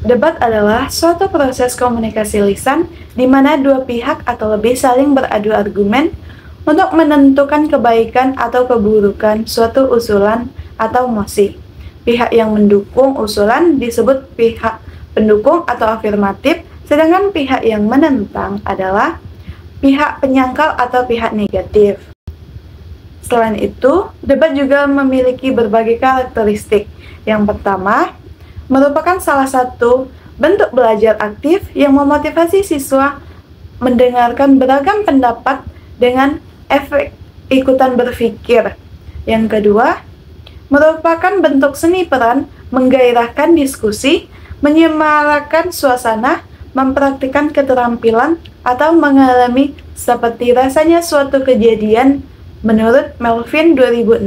Debat adalah suatu proses komunikasi lisan di mana dua pihak atau lebih saling beradu argumen untuk menentukan kebaikan atau keburukan suatu usulan atau mosi. Pihak yang mendukung usulan disebut pihak pendukung atau afirmatif, sedangkan pihak yang menentang adalah pihak penyangkal atau pihak negatif. Selain itu, debat juga memiliki berbagai karakteristik. Yang pertama, merupakan salah satu bentuk belajar aktif yang memotivasi siswa mendengarkan beragam pendapat dengan efek ikutan berpikir. Yang kedua, merupakan bentuk seni peran menggairahkan diskusi, menyemarakan suasana, mempraktikkan keterampilan, atau mengalami seperti rasanya suatu kejadian menurut Melvin 2006.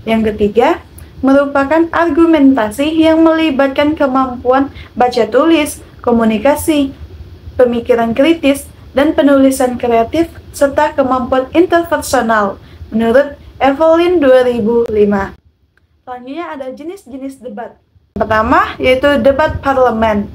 Yang ketiga, merupakan argumentasi yang melibatkan kemampuan baca tulis, komunikasi, pemikiran kritis, dan penulisan kreatif, serta kemampuan interpersonal menurut Evelyn 2005. Selanjutnya ada jenis-jenis debat. Pertama, yaitu debat parlemen.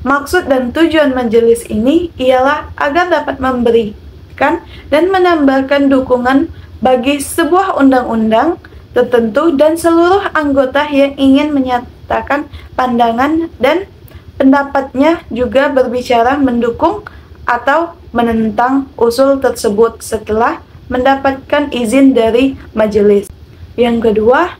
Maksud dan tujuan majelis ini ialah agar dapat memberikan dan menambahkan dukungan bagi sebuah undang-undang tertentu dan seluruh anggota yang ingin menyatakan pandangan dan pendapatnya juga berbicara mendukung atau menentang usul tersebut setelah mendapatkan izin dari majelis. Yang kedua,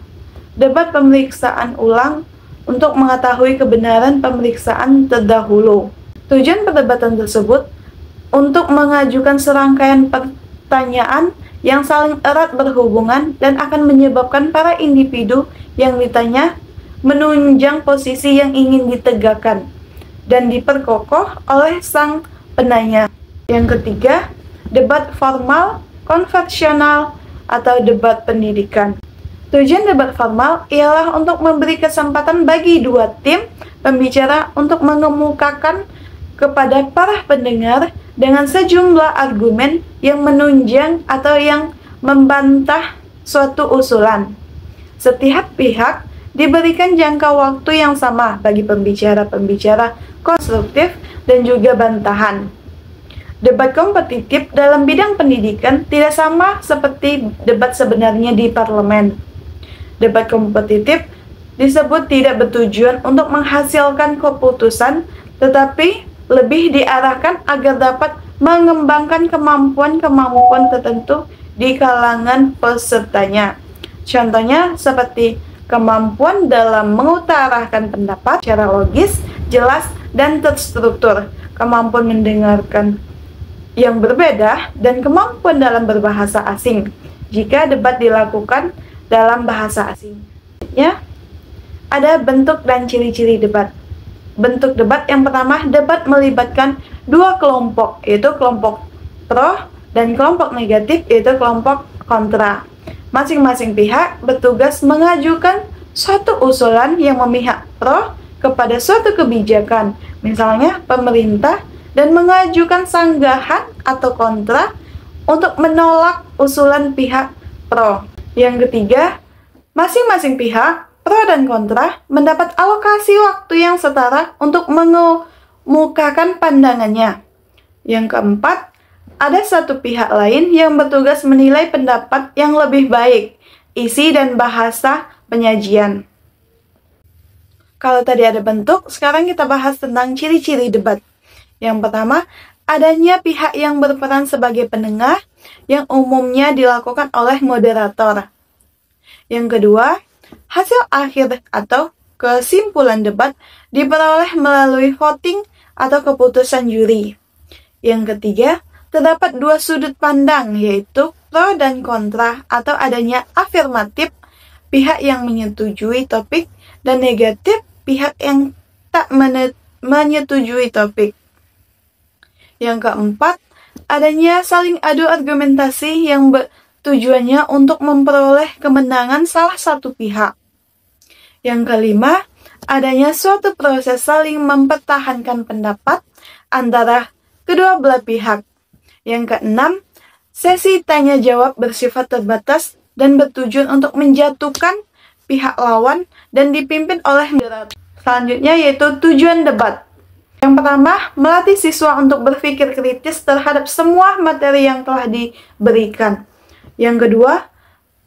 debat pemeriksaan ulang untuk mengetahui kebenaran pemeriksaan terdahulu. Tujuan perdebatan tersebut untuk mengajukan serangkaian pertanyaan yang saling erat berhubungan dan akan menyebabkan para individu yang ditanya menunjang posisi yang ingin ditegakkan dan diperkokoh oleh sang penanya. Yang ketiga, debat formal, konvensional, atau debat pendidikan. Tujuan debat formal ialah untuk memberi kesempatan bagi dua tim pembicara untuk mengemukakan kepada para pendengar dengan sejumlah argumen yang menunjang atau yang membantah suatu usulan. Setiap pihak diberikan jangka waktu yang sama bagi pembicara-pembicara konstruktif dan juga bantahan. Debat kompetitif dalam bidang pendidikan tidak sama seperti debat sebenarnya di parlemen. Debat kompetitif disebut tidak bertujuan untuk menghasilkan keputusan, tetapi lebih diarahkan agar dapat mengembangkan kemampuan-kemampuan tertentu di kalangan pesertanya. Contohnya seperti kemampuan dalam mengutarakan pendapat secara logis, jelas, dan terstruktur, kemampuan mendengarkan yang berbeda, dan kemampuan dalam berbahasa asing jika debat dilakukan dalam bahasa asing. Ya, ada bentuk dan ciri-ciri debat. Bentuk debat yang pertama, debat melibatkan dua kelompok, yaitu kelompok pro dan kelompok negatif, yaitu kelompok kontra. Masing-masing pihak bertugas mengajukan suatu usulan yang memihak pro kepada suatu kebijakan, misalnya pemerintah, dan mengajukan sanggahan atau kontra untuk menolak usulan pihak pro. Yang ketiga, masing-masing pihak, pro dan kontra, mendapat alokasi waktu yang setara untuk mengemukakan pandangannya. Yang keempat, ada satu pihak lain yang bertugas menilai pendapat yang lebih baik, isi dan bahasa penyajian. Kalau tadi ada bentuk, sekarang kita bahas tentang ciri-ciri debat. Yang pertama, adanya pihak yang berperan sebagai penengah yang umumnya dilakukan oleh moderator. Yang kedua, hasil akhir atau kesimpulan debat diperoleh melalui voting atau keputusan juri. Yang ketiga, terdapat dua sudut pandang, yaitu pro dan kontra atau adanya afirmatif, pihak yang menyetujui topik, dan negatif, pihak yang tak menyetujui topik. Yang keempat, adanya saling adu argumentasi yang tujuannya untuk memperoleh kemenangan salah satu pihak. Yang kelima, adanya suatu proses saling mempertahankan pendapat antara kedua belah pihak. Yang keenam, sesi tanya jawab bersifat terbatas dan bertujuan untuk menjatuhkan pihak lawan dan dipimpin oleh moderator. Selanjutnya yaitu tujuan debat. Yang pertama, melatih siswa untuk berpikir kritis terhadap semua materi yang telah diberikan. Yang kedua,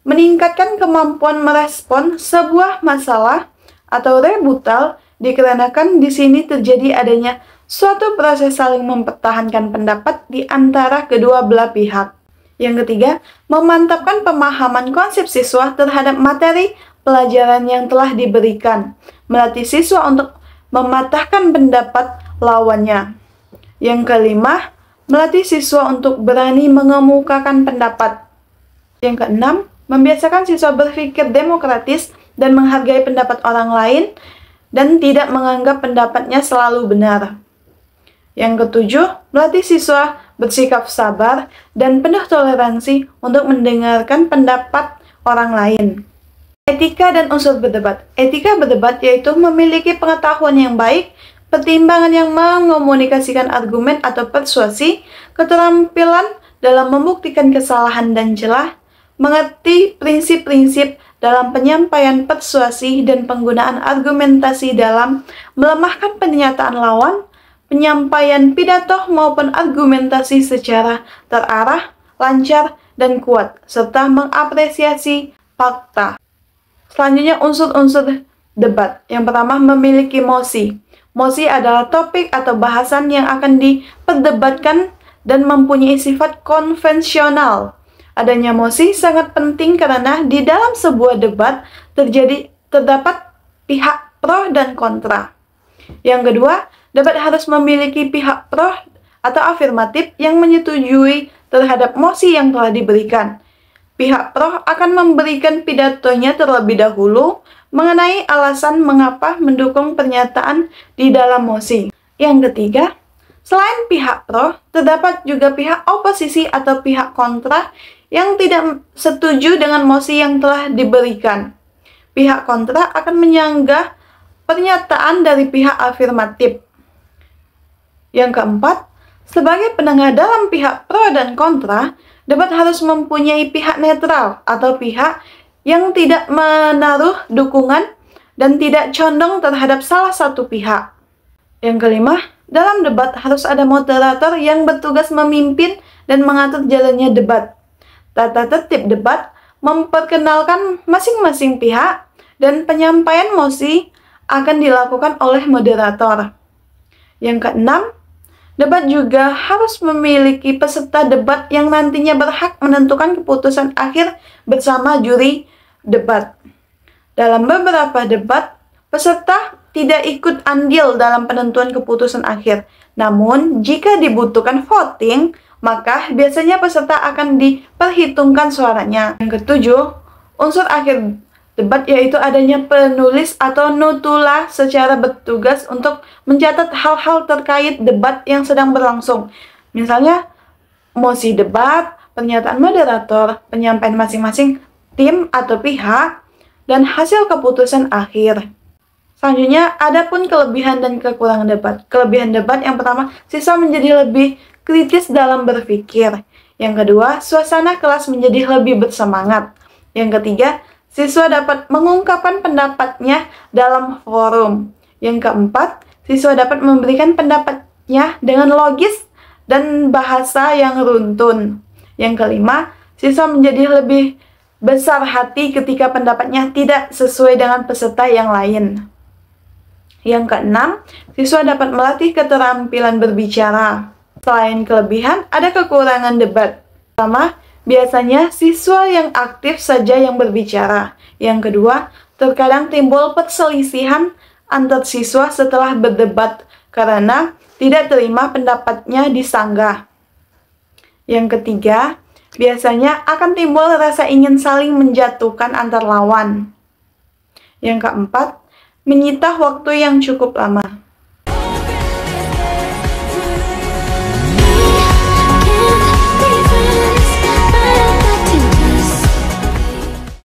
meningkatkan kemampuan merespon sebuah masalah atau rebuttal dikarenakan di sini terjadi adanya suatu proses saling mempertahankan pendapat di antara kedua belah pihak. Yang ketiga, memantapkan pemahaman konsep siswa terhadap materi pelajaran yang telah diberikan, melatih siswa untuk mematahkan pendapat lawannya. Yang kelima, melatih siswa untuk berani mengemukakan pendapat. Yang keenam, membiasakan siswa berpikir demokratis dan menghargai pendapat orang lain dan tidak menganggap pendapatnya selalu benar. Yang ketujuh, melatih siswa bersikap sabar dan penuh toleransi untuk mendengarkan pendapat orang lain. Etika dan unsur berdebat. Etika berdebat yaitu memiliki pengetahuan yang baik, pertimbangan yang mengomunikasikan argumen atau persuasi, keterampilan dalam membuktikan kesalahan dan celah, mengerti prinsip-prinsip dalam penyampaian persuasi dan penggunaan argumentasi dalam melemahkan pernyataan lawan, penyampaian pidato maupun argumentasi secara terarah, lancar, dan kuat, serta mengapresiasi fakta. Selanjutnya unsur-unsur debat. Yang pertama, memiliki mosi. Mosi adalah topik atau bahasan yang akan diperdebatkan dan mempunyai sifat konvensional. Adanya mosi sangat penting karena di dalam sebuah debat terdapat pihak pro dan kontra. Yang kedua, debat harus memiliki pihak pro atau afirmatif yang menyetujui terhadap mosi yang telah diberikan. Pihak pro akan memberikan pidatonya terlebih dahulu mengenai alasan mengapa mendukung pernyataan di dalam mosi. Yang ketiga, selain pihak pro, terdapat juga pihak oposisi atau pihak kontra yang tidak setuju dengan mosi yang telah diberikan. Pihak kontra akan menyanggah pernyataan dari pihak afirmatif. Yang keempat, sebagai penengah dalam pihak pro dan kontra, debat harus mempunyai pihak netral atau pihak yang tidak menaruh dukungan dan tidak condong terhadap salah satu pihak. Yang kelima, dalam debat harus ada moderator yang bertugas memimpin dan mengatur jalannya debat. Tata tertib debat memperkenalkan masing-masing pihak dan penyampaian mosi akan dilakukan oleh moderator. Yang keenam, debat juga harus memiliki peserta debat yang nantinya berhak menentukan keputusan akhir bersama juri debat. Dalam beberapa debat, peserta tidak ikut andil dalam penentuan keputusan akhir. Namun, jika dibutuhkan voting, maka biasanya peserta akan diperhitungkan suaranya. Yang ketujuh, unsur akhir debat yaitu adanya penulis atau notula secara bertugas untuk mencatat hal-hal terkait debat yang sedang berlangsung. Misalnya, mosi debat, pernyataan moderator, penyampaian masing-masing tim atau pihak, dan hasil keputusan akhir. Selanjutnya, ada pun kelebihan dan kekurangan debat. Kelebihan debat yang pertama, siswa menjadi lebih kritis dalam berpikir. Yang kedua, suasana kelas menjadi lebih bersemangat. Yang ketiga, siswa dapat mengungkapkan pendapatnya dalam forum. Yang keempat, siswa dapat memberikan pendapatnya dengan logis dan bahasa yang runtun. Yang kelima, siswa menjadi lebih besar hati ketika pendapatnya tidak sesuai dengan peserta yang lain. Yang keenam, siswa dapat melatih keterampilan berbicara. Selain kelebihan, ada kekurangan debat. Pertama, biasanya siswa yang aktif saja yang berbicara. Yang kedua, terkadang timbul perselisihan antar siswa setelah berdebat karena tidak terima pendapatnya disanggah. Yang ketiga, biasanya akan timbul rasa ingin saling menjatuhkan antar lawan. Yang keempat, menyita waktu yang cukup lama.